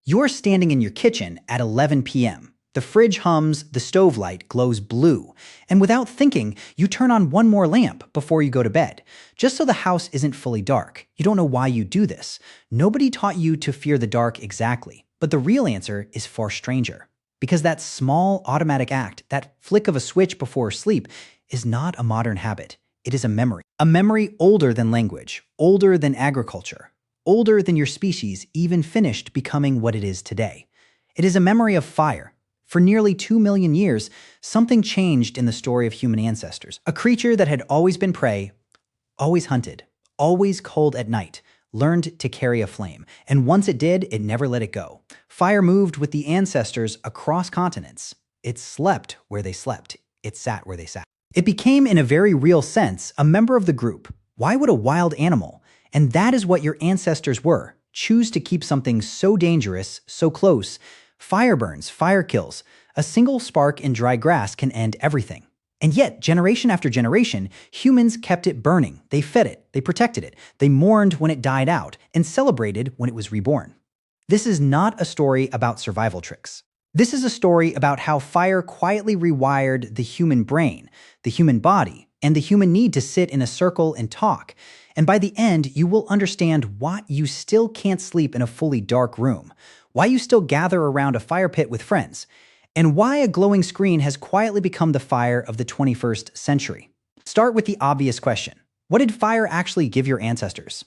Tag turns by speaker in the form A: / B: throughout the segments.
A: You're standing in your kitchen at 11 p.m. The fridge hums, the stove light glows blue, and without thinking, you turn on one more lamp before you go to bed, just so the house isn't fully dark. You don't know why you do this. Nobody taught you to fear the dark exactly, but the real answer is far stranger. Because that small automatic act, that flick of a switch before sleep, is not a modern habit. It is a memory. A memory older than language, older than agriculture, older than your species even finished becoming what it is today. It is a memory of fire. For nearly 2 million years, something changed in the story of human ancestors. A creature that had always been prey, always hunted, always cold at night, learned to carry a flame. And once it did, it never let it go. Fire moved with the ancestors across continents. It slept where they slept. It sat where they sat. It became, in a very real sense, a member of the group. Why would a wild animal, and that is what your ancestors were, choose to keep something so dangerous, so close? Fire burns, fire kills. A single spark in dry grass can end everything. And yet, generation after generation, humans kept it burning. They fed it, they protected it, they mourned when it died out, and celebrated when it was reborn. This is not a story about survival tricks. This is a story about how fire quietly rewired the human brain, the human body, and the human need to sit in a circle and talk. And by the end, you will understand why you still can't sleep in a fully dark room, why you still gather around a fire pit with friends, and why a glowing screen has quietly become the fire of the 21st century. Start with the obvious question. What did fire actually give your ancestors?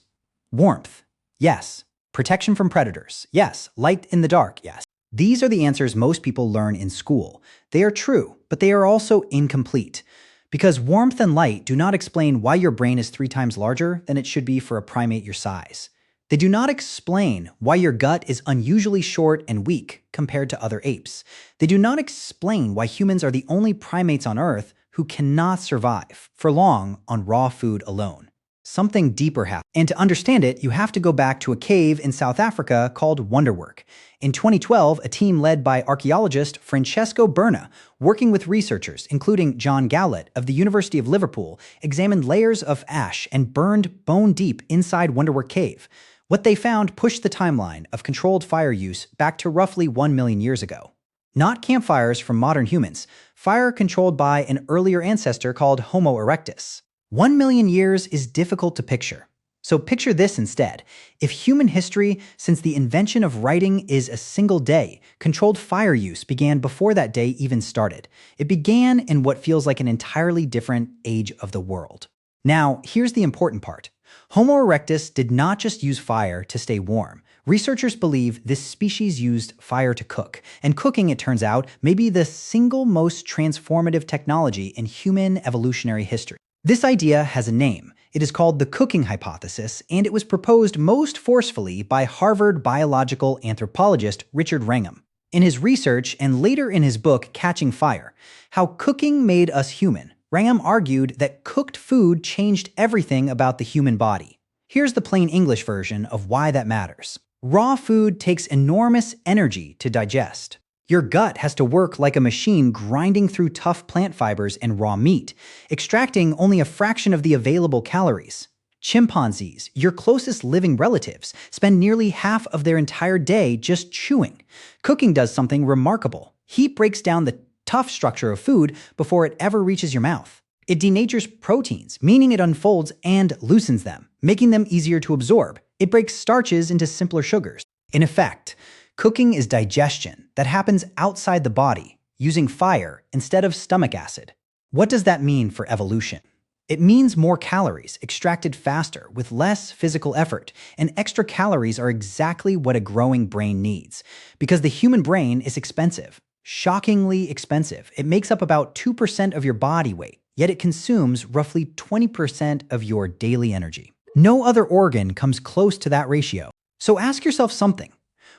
A: Warmth. Yes. Protection from predators. Yes. Light in the dark. Yes. These are the answers most people learn in school. They are true, but they are also incomplete. Because warmth and light do not explain why your brain is 3 times larger than it should be for a primate your size. They do not explain why your gut is unusually short and weak compared to other apes. They do not explain why humans are the only primates on Earth who cannot survive for long on raw food alone. Something deeper happened. And to understand it, you have to go back to a cave in South Africa called Wonderwork. In 2012, a team led by archaeologist Francesco Berna, working with researchers including John Gowlett of the University of Liverpool, examined layers of ash and burned bone deep inside Wonderwork Cave. What they found pushed the timeline of controlled fire use back to roughly 1 million years ago. Not campfires from modern humans, fire controlled by an earlier ancestor called Homo erectus. 1 million years is difficult to picture. So picture this instead. If human history since the invention of writing is a single day, controlled fire use began before that day even started. It began in what feels like an entirely different age of the world. Now, here's the important part. Homo erectus did not just use fire to stay warm. Researchers believe this species used fire to cook. And cooking, it turns out, may be the single most transformative technology in human evolutionary history. This idea has a name. It is called the cooking hypothesis, and it was proposed most forcefully by Harvard biological anthropologist Richard Wrangham. In his research, and later in his book Catching Fire, How Cooking Made Us Human, Wrangham argued that cooked food changed everything about the human body. Here's the plain English version of why that matters. Raw food takes enormous energy to digest. Your gut has to work like a machine grinding through tough plant fibers and raw meat, extracting only a fraction of the available calories. Chimpanzees, your closest living relatives, spend nearly half of their entire day just chewing. Cooking does something remarkable. Heat breaks down the tough structure of food before it ever reaches your mouth. It denatures proteins, meaning it unfolds and loosens them, making them easier to absorb. It breaks starches into simpler sugars. In effect, cooking is digestion that happens outside the body, using fire instead of stomach acid. What does that mean for evolution? It means more calories extracted faster with less physical effort, and extra calories are exactly what a growing brain needs. Because the human brain is expensive. Shockingly expensive. It makes up about 2% of your body weight, yet it consumes roughly 20% of your daily energy. No other organ comes close to that ratio. So ask yourself something.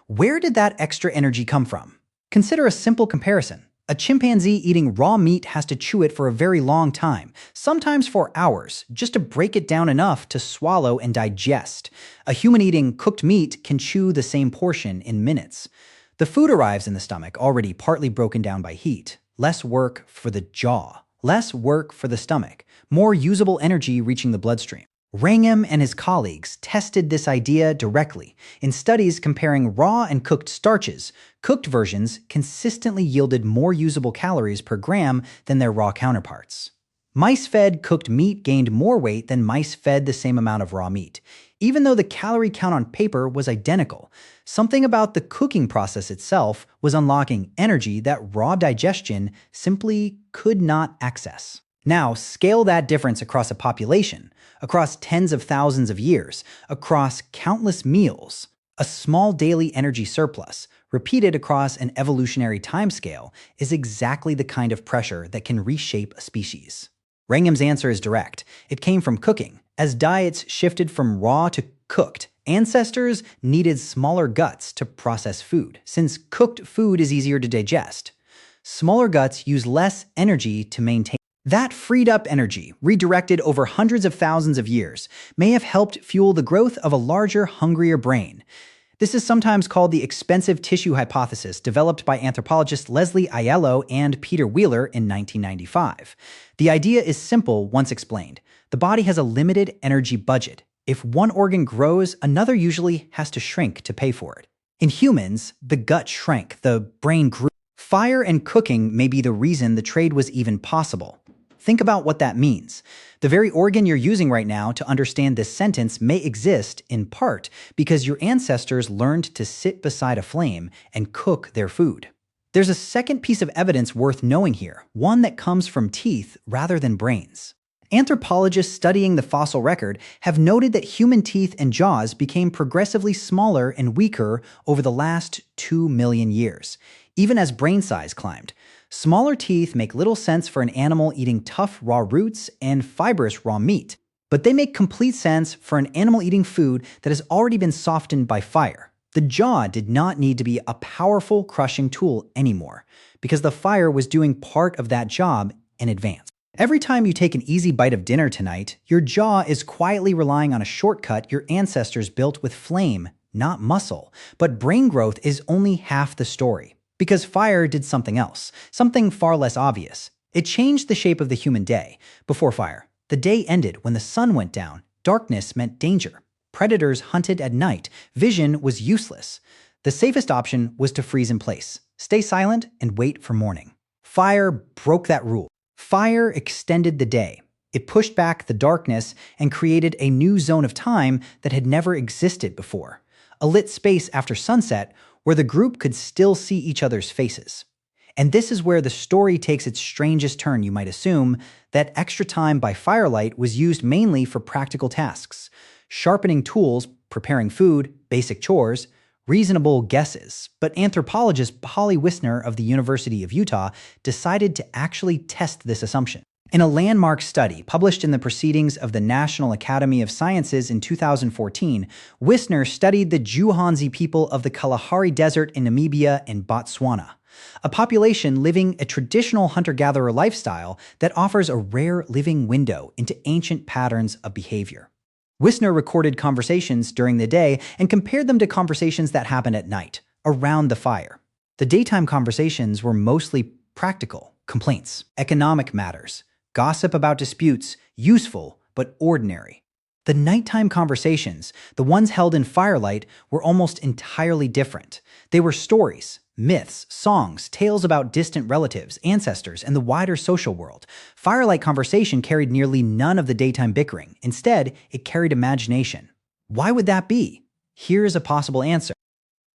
A: Where did that extra energy come from? Consider a simple comparison. A chimpanzee eating raw meat has to chew it for a very long time, sometimes for hours, just to break it down enough to swallow and digest. A human eating cooked meat can chew the same portion in minutes. The food arrives in the stomach already partly broken down by heat. Less work for the jaw, less work for the stomach, more usable energy reaching the bloodstream. Wrangham and his colleagues tested this idea directly. In studies comparing raw and cooked starches, cooked versions consistently yielded more usable calories per gram than their raw counterparts. Mice fed cooked meat gained more weight than mice fed the same amount of raw meat. Even though the calorie count on paper was identical, something about the cooking process itself was unlocking energy that raw digestion simply could not access. Now, scale that difference across a population, across tens of thousands of years, across countless meals. A small daily energy surplus, repeated across an evolutionary timescale, is exactly the kind of pressure that can reshape a species. Wrangham's answer is direct. It came from cooking. As diets shifted from raw to cooked, ancestors needed smaller guts to process food, since cooked food is easier to digest. Smaller guts use less energy to maintain. That freed up energy, redirected over hundreds of thousands of years, may have helped fuel the growth of a larger, hungrier brain. This is sometimes called the expensive tissue hypothesis, developed by anthropologists Leslie Aiello and Peter Wheeler in 1995. The idea is simple once explained. The body has a limited energy budget. If one organ grows, another usually has to shrink to pay for it. In humans, the gut shrank, the brain grew. Fire and cooking may be the reason the trade was even possible. Think about what that means. The very organ you're using right now to understand this sentence may exist, in part, because your ancestors learned to sit beside a flame and cook their food. There's a second piece of evidence worth knowing here, one that comes from teeth rather than brains. Anthropologists studying the fossil record have noted that human teeth and jaws became progressively smaller and weaker over the last 2 million years, even as brain size climbed. Smaller teeth make little sense for an animal eating tough raw roots and fibrous raw meat, but they make complete sense for an animal eating food that has already been softened by fire. The jaw did not need to be a powerful crushing tool anymore, because the fire was doing part of that job in advance. Every time you take an easy bite of dinner tonight, your jaw is quietly relying on a shortcut your ancestors built with flame, not muscle. But brain growth is only half the story. Because fire did something else, something far less obvious. It changed the shape of the human day. Before fire, the day ended when the sun went down. Darkness meant danger. Predators hunted at night. Vision was useless. The safest option was to freeze in place, stay silent, and wait for morning. Fire broke that rule. Fire extended the day. It pushed back the darkness and created a new zone of time that had never existed before. A lit space after sunset where the group could still see each other's faces. And this is where the story takes its strangest turn. You might assume that extra time by firelight was used mainly for practical tasks, sharpening tools, preparing food, basic chores, reasonable guesses. But anthropologist Polly Wisner of the University of Utah decided to actually test this assumption. In a landmark study published in the Proceedings of the National Academy of Sciences in 2014, Wisner studied the Juhanzi people of the Kalahari Desert in Namibia and Botswana, a population living a traditional hunter-gatherer lifestyle that offers a rare living window into ancient patterns of behavior. Wisner recorded conversations during the day and compared them to conversations that happened at night, around the fire. The daytime conversations were mostly practical, complaints, economic matters, gossip about disputes, useful but ordinary. The nighttime conversations, the ones held in firelight, were almost entirely different. They were stories, myths, songs, tales about distant relatives, ancestors, and the wider social world. Firelight conversation carried nearly none of the daytime bickering. Instead, it carried imagination. Why would that be? Here's a possible answer.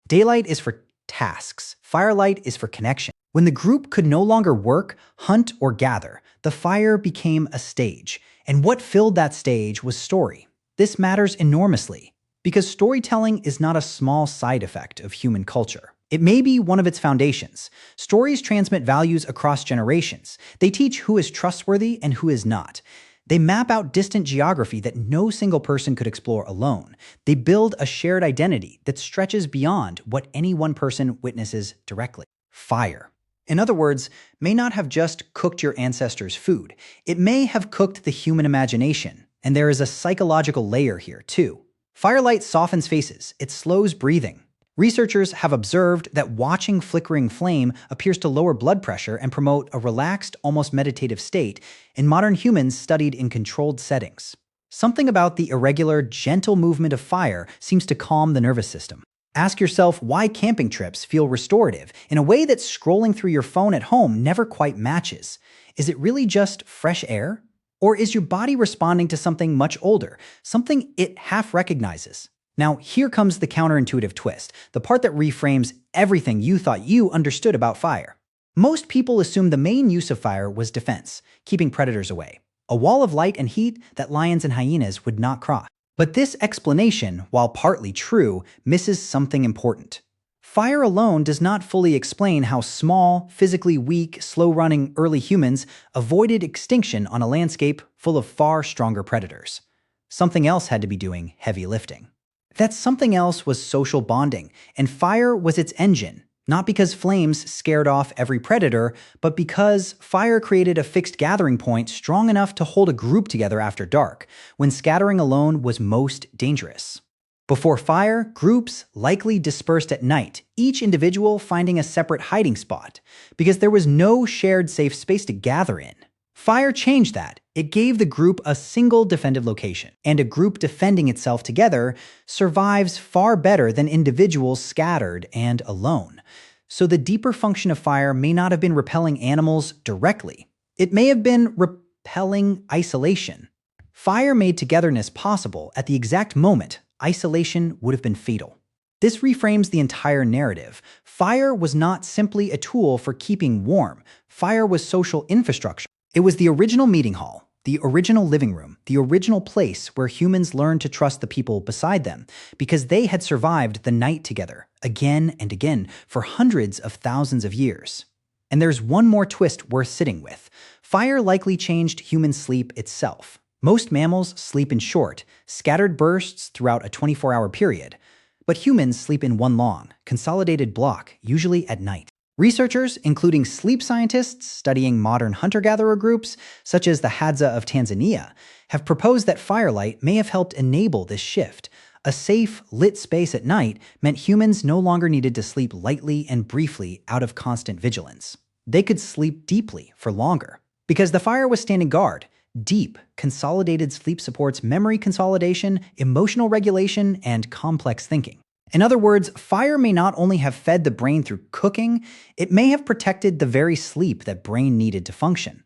A: Daylight is for tasks. Firelight is for connection. When the group could no longer work, hunt, or gather, the fire became a stage. And what filled that stage was story. This matters enormously, because storytelling is not a small side effect of human culture. It may be one of its foundations. Stories transmit values across generations. They teach who is trustworthy and who is not. They map out distant geography that no single person could explore alone. They build a shared identity that stretches beyond what any one person witnesses directly. Fire, in other words, may not have just cooked your ancestors' food. It may have cooked the human imagination. And there is a psychological layer here, too. Firelight softens faces. It slows breathing. Researchers have observed that watching flickering flame appears to lower blood pressure and promote a relaxed, almost meditative state in modern humans studied in controlled settings. Something about the irregular, gentle movement of fire seems to calm the nervous system. Ask yourself why camping trips feel restorative in a way that scrolling through your phone at home never quite matches. Is it really just fresh air? Or is your body responding to something much older, something it half recognizes? Now, here comes the counterintuitive twist, the part that reframes everything you thought you understood about fire. Most people assume the main use of fire was defense, keeping predators away. A wall of light and heat that lions and hyenas would not cross. But this explanation, while partly true, misses something important. Fire alone does not fully explain how small, physically weak, slow-running early humans avoided extinction on a landscape full of far stronger predators. Something else had to be doing heavy lifting. That something else was social bonding, and fire was its engine, not because flames scared off every predator, but because fire created a fixed gathering point strong enough to hold a group together after dark, when scattering alone was most dangerous. Before fire, groups likely dispersed at night, each individual finding a separate hiding spot, because there was no shared safe space to gather in. Fire changed that. It gave the group a single defended location, and a group defending itself together survives far better than individuals scattered and alone. So the deeper function of fire may not have been repelling animals directly. It may have been repelling isolation. Fire made togetherness possible at the exact moment isolation would have been fatal. This reframes the entire narrative. Fire was not simply a tool for keeping warm. Fire was social infrastructure. It was the original meeting hall, the original living room, the original place where humans learned to trust the people beside them, because they had survived the night together, again and again, for hundreds of thousands of years. And there's one more twist worth sitting with. Fire likely changed human sleep itself. Most mammals sleep in short, scattered bursts throughout a 24-hour period, but humans sleep in one long, consolidated block, usually at night. Researchers, including sleep scientists studying modern hunter-gatherer groups, such as the Hadza of Tanzania, have proposed that firelight may have helped enable this shift. A safe, lit space at night meant humans no longer needed to sleep lightly and briefly out of constant vigilance. They could sleep deeply for longer. Because the fire was standing guard, deep, consolidated sleep supports memory consolidation, emotional regulation, and complex thinking. In other words, fire may not only have fed the brain through cooking, it may have protected the very sleep that brain needed to function.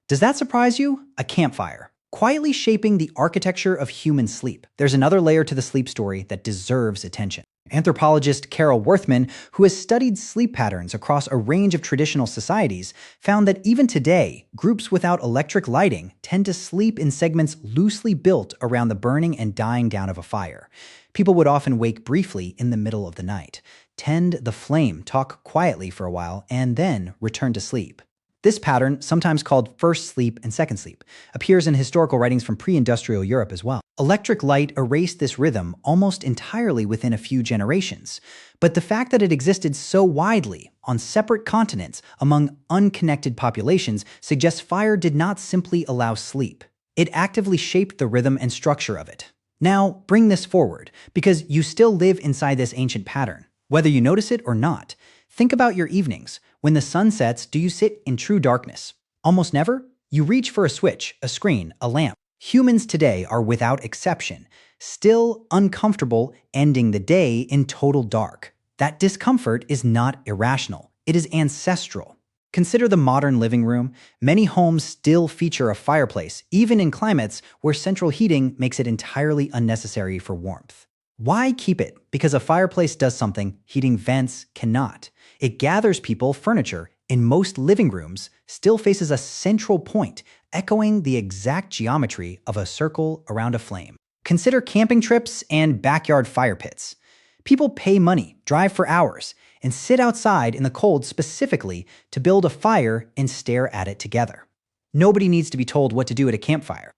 A: Does that surprise you? A campfire, quietly shaping the architecture of human sleep. There's another layer to the sleep story that deserves attention. Anthropologist Carol Worthman, who has studied sleep patterns across a range of traditional societies, found that even today, groups without electric lighting tend to sleep in segments loosely built around the burning and dying down of a fire. People would often wake briefly in the middle of the night, tend the flame, talk quietly for a while, and then return to sleep. This pattern, sometimes called first sleep and second sleep, appears in historical writings from pre-industrial Europe as well. Electric light erased this rhythm almost entirely within a few generations, but the fact that it existed so widely on separate continents among unconnected populations suggests fire did not simply allow sleep. It actively shaped the rhythm and structure of it. Now, bring this forward, because you still live inside this ancient pattern, whether you notice it or not. Think about your evenings. When the sun sets, do you sit in true darkness? Almost never. You reach for a switch, a screen, a lamp. Humans today are, without exception, still uncomfortable ending the day in total dark. That discomfort is not irrational. It is ancestral. Consider the modern living room. Many homes still feature a fireplace, even in climates where central heating makes it entirely unnecessary for warmth. Why keep it? Because a fireplace does something heating vents cannot. It gathers people. Furniture in most living rooms still faces a central point, echoing the exact geometry of a circle around a flame. Consider camping trips and backyard fire pits. People pay money, drive for hours, and sit outside in the cold specifically to build a fire and stare at it together. Nobody needs to be told what to do at a campfire.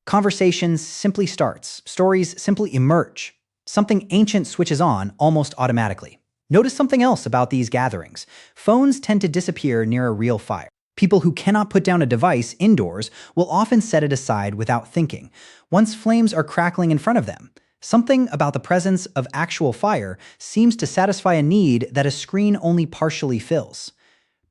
A: Conversations simply starts. Stories simply emerge. Something ancient switches on almost automatically. Notice something else about these gatherings. Phones tend to disappear near a real fire. People who cannot put down a device indoors will often set it aside without thinking, once flames are crackling in front of them. Something about the presence of actual fire seems to satisfy a need that a screen only partially fills.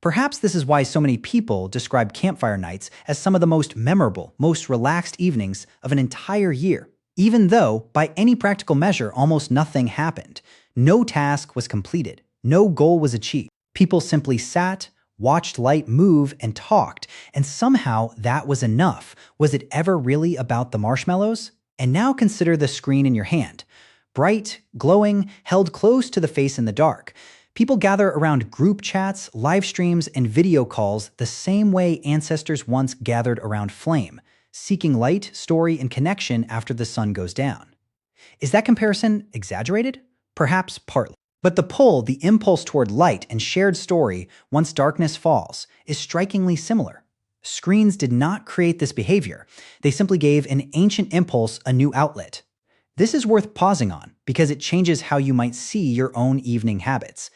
A: Perhaps this is why so many people describe campfire nights as some of the most memorable, most relaxed evenings of an entire year. Even though, by any practical measure, almost nothing happened. No task was completed. No goal was achieved. People simply sat, watched light move, and talked, and somehow that was enough. Was it ever really about the marshmallows? And now consider the screen in your hand. Bright, glowing, held close to the face in the dark. People gather around group chats, live streams, and video calls the same way ancestors once gathered around flame, seeking light, story, and connection after the sun goes down. Is that comparison exaggerated? Perhaps partly. But the pull, the impulse toward light and shared story once darkness falls, is strikingly similar. Screens did not create this behavior. They simply gave an ancient impulse a new outlet. This is worth pausing on because it changes how you might see your own evening habits.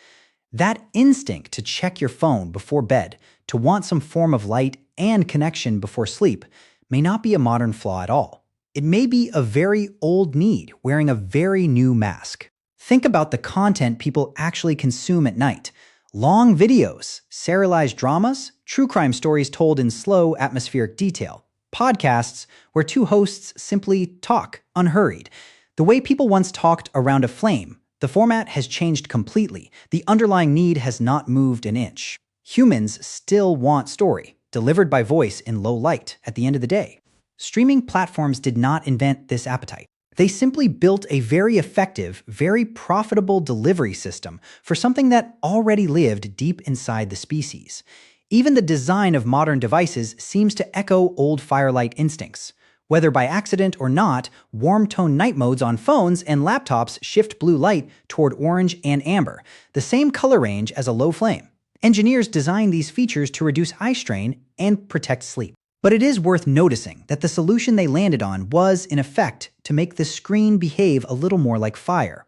A: That instinct to check your phone before bed, to want some form of light and connection before sleep, may not be a modern flaw at all. It may be a very old need wearing a very new mask. Think about the content people actually consume at night. Long videos, serialized dramas, true crime stories told in slow, atmospheric detail, podcasts where two hosts simply talk, unhurried. The way people once talked around a flame, the format has changed completely. The underlying need has not moved an inch. Humans still want story, delivered by voice in low light at the end of the day. Streaming platforms did not invent this appetite. They simply built a very effective, very profitable delivery system for something that already lived deep inside the species. Even the design of modern devices seems to echo old firelight instincts. Whether by accident or not, warm-tone night modes on phones and laptops shift blue light toward orange and amber, the same color range as a low flame. Engineers designed these features to reduce eye strain and protect sleep. But it is worth noticing that the solution they landed on was, in effect, to make the screen behave a little more like fire.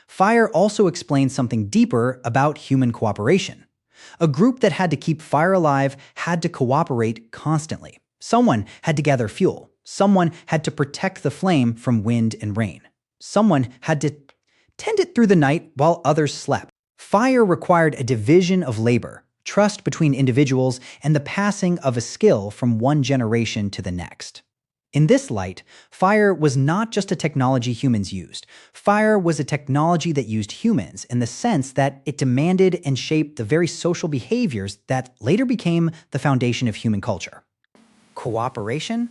A: Fire also explains something deeper about human cooperation. A group that had to keep fire alive had to cooperate constantly. Someone had to gather fuel. Someone had to protect the flame from wind and rain. Someone had to tend it through the night while others slept. Fire required a division of labor, trust between individuals, and the passing of a skill from one generation to the next. In this light, fire was not just a technology humans used. Fire was a technology that used humans in the sense that it demanded and shaped the very social behaviors that later became the foundation of human culture. Cooperation,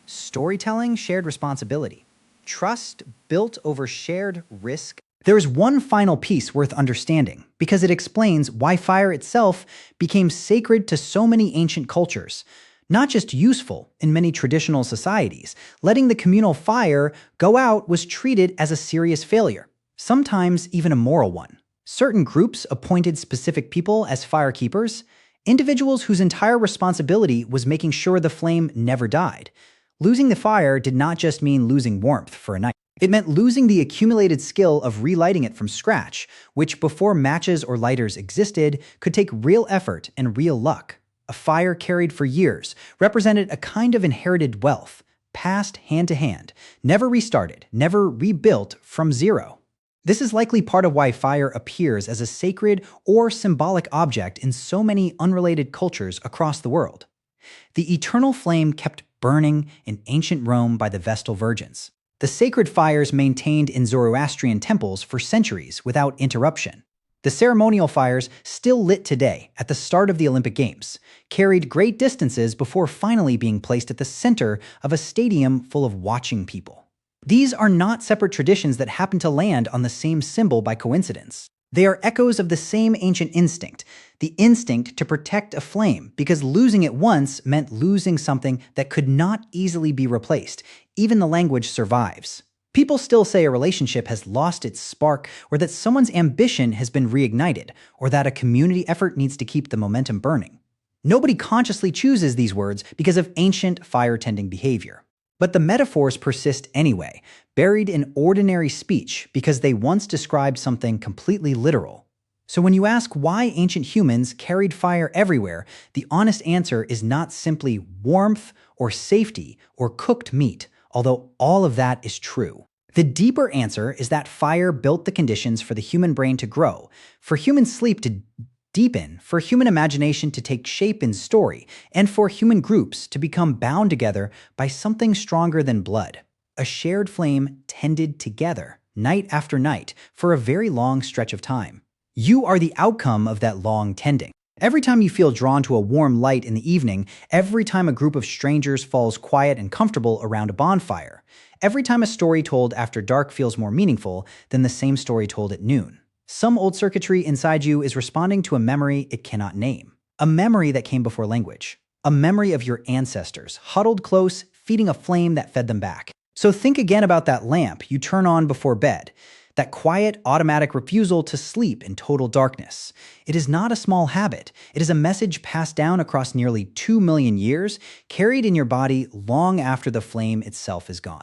A: storytelling, shared responsibility, trust built over shared risk. There is one final piece worth understanding because it explains why fire itself became sacred to so many ancient cultures. Not just useful in many traditional societies, letting the communal fire go out was treated as a serious failure, sometimes even a moral one. Certain groups appointed specific people as firekeepers, individuals whose entire responsibility was making sure the flame never died. Losing the fire did not just mean losing warmth for a night. It meant losing the accumulated skill of relighting it from scratch, which before matches or lighters existed, could take real effort and real luck. A fire carried for years represented a kind of inherited wealth, passed hand to hand, never restarted, never rebuilt from zero. This is likely part of why fire appears as a sacred or symbolic object in so many unrelated cultures across the world. The eternal flame kept burning in ancient Rome by the Vestal Virgins. The sacred fires maintained in Zoroastrian temples for centuries without interruption. The ceremonial fires, still lit today at the start of the Olympic Games, carried great distances before finally being placed at the center of a stadium full of watching people. These are not separate traditions that happen to land on the same symbol by coincidence. They are echoes of the same ancient instinct, the instinct to protect a flame, because losing it once meant losing something that could not easily be replaced. Even the language survives. People still say a relationship has lost its spark, or that someone's ambition has been reignited, or that a community effort needs to keep the momentum burning. Nobody consciously chooses these words because of ancient fire-tending behavior. But the metaphors persist anyway, buried in ordinary speech because they once described something completely literal. So when you ask why ancient humans carried fire everywhere, the honest answer is not simply warmth or safety or cooked meat, although all of that is true. The deeper answer is that fire built the conditions for the human brain to grow, for human sleep to deepen, for human imagination to take shape in story, and for human groups to become bound together by something stronger than blood. A shared flame tended together, night after night, for a very long stretch of time. You are the outcome of that long tending. Every time you feel drawn to a warm light in the evening, every time a group of strangers falls quiet and comfortable around a bonfire, every time a story told after dark feels more meaningful than the same story told at noon. Some old circuitry inside you is responding to a memory it cannot name. A memory that came before language. A memory of your ancestors, huddled close, feeding a flame that fed them back. So think again about that lamp you turn on before bed. That quiet, automatic refusal to sleep in total darkness. It is not a small habit. It is a message passed down across nearly 2 million years, carried in your body long after the flame itself is gone.